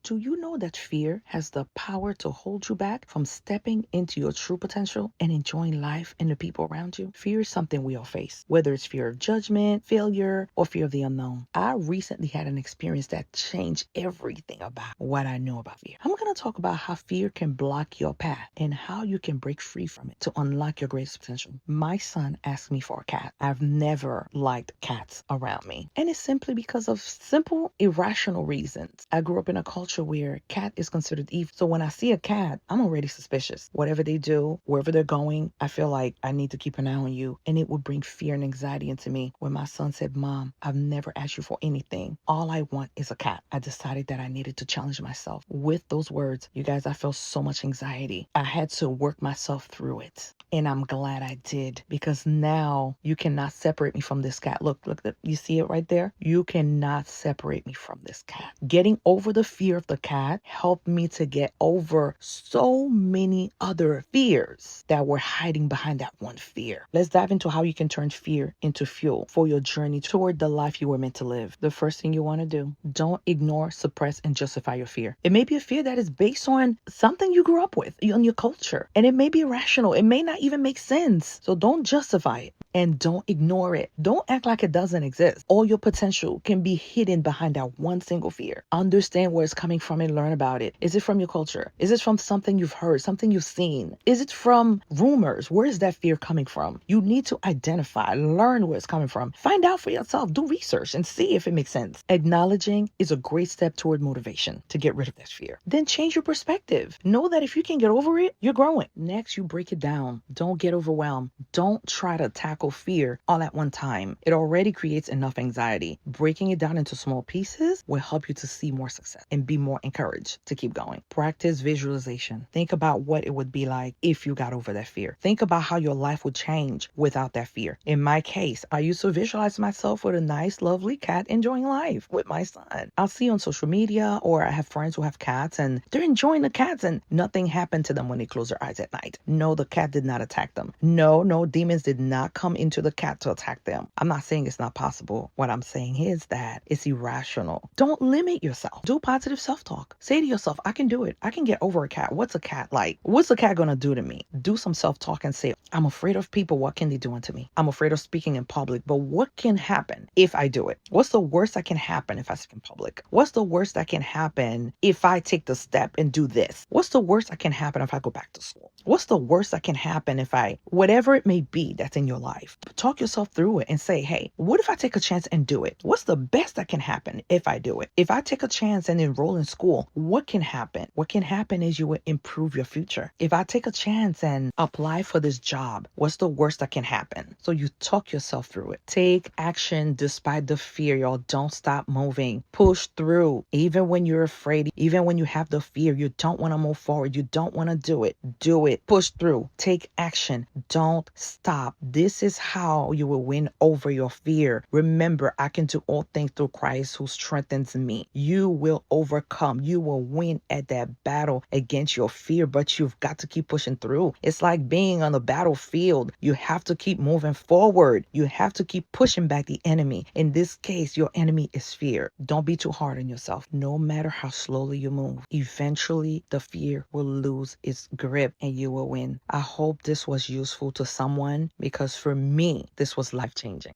Do you know that fear has the power to hold you back from stepping into your true potential and enjoying life and the people around you? Fear is something we all face, whether it's fear of judgment, failure, or fear of the unknown. I recently had an experience that changed everything about what I know about fear. I'm going to talk about how fear can block your path and how you can break free from it to unlock your greatest potential. My son asked me for a cat. I've never liked cats around me, and it's simply because of simple, irrational reasons. I grew up in a culture where cat is considered evil. So when I see a cat, I'm already suspicious. Whatever they do, wherever they're going, I feel like I need to keep an eye on you. And it would bring fear and anxiety into me. When my son said, "Mom, I've never asked you for anything. All I want is a cat," I decided that I needed to challenge myself. With those words, you guys, I felt so much anxiety. I had to work myself through it. And I'm glad I did, because now you cannot separate me from this cat. Look, you see it right there? You cannot separate me from this cat. Getting over the fear of the cat helped me to get over so many other fears that were hiding behind that one fear. Let's dive into how you can turn fear into fuel for your journey toward the life you were meant to live. The first thing you want to do, don't ignore, suppress, and justify your fear. It may be a fear that is based on something you grew up with, on your culture, and it may be irrational. It may not even make sense. So don't justify it and don't ignore it. Don't act like it doesn't exist. All your potential can be hidden behind that one single fear. Understand where it's coming from and learn about it. Is it from your culture? Is it from something you've heard, something you've seen? Is it from rumors? Where is that fear coming from? You need to identify, learn where it's coming from. Find out for yourself. Do research and see if it makes sense. Acknowledging is a great step toward motivation to get rid of that fear. Then change your perspective. Know that if you can get over it, you're growing. Next, you break it down. Don't get overwhelmed. Don't try to tackle fear all at one time. It already creates enough anxiety. Breaking it down into small pieces will help you to see more success and be more encouraged to keep going. Practice visualization. Think about what it would be like if you got over that fear. Think about how your life would change without that fear. In my case, I used to visualize myself with a nice, lovely cat enjoying life with my son. I'll see on social media, or I have friends who have cats and they're enjoying the cats and nothing happened to them when they close their eyes at night. No, the cat did not attack them. No, demons did not come into the cat to attack them. I'm not saying it's not possible. What I'm saying is that it's irrational. Don't limit yourself. Do positive self-talk. Say to yourself, I can do it. I can get over a cat. What's a cat like? What's a cat gonna do to me? Do some self-talk and say, I'm afraid of people. What can they do to me? I'm afraid of speaking in public, but what can happen if I do it? What's the worst that can happen if I speak in public? What's the worst that can happen if I take the step and do this? What's the worst that can happen if I go back to school? What's the worst that can happen if whatever it may be that's in your life, talk yourself through it and say, hey, what if I take a chance and do it? What's the best that can happen if I do it? If I take a chance and enroll in school, what can happen? What can happen is you will improve your future. If I take a chance and apply for this job, what's the worst that can happen? So you talk yourself through it. Take action despite the fear, y'all. Don't stop moving. Push through. Even when you're afraid, even when you have the fear, you don't want to move forward. You don't want to do it. Do it. Push through. Take action. Don't stop. This is how you will win over your fear. Remember, I can do all things through Christ who strengthens me. You will overcome. You will win at that battle against your fear, but you've got to keep pushing through. It's like being on the battlefield. You have to keep moving forward. You have to keep pushing back the enemy. In this case, your enemy is fear. Don't be too hard on yourself. No matter how slowly you move, eventually the fear will lose its grip and you will win. I hope this was useful to someone, because for me, this was life changing.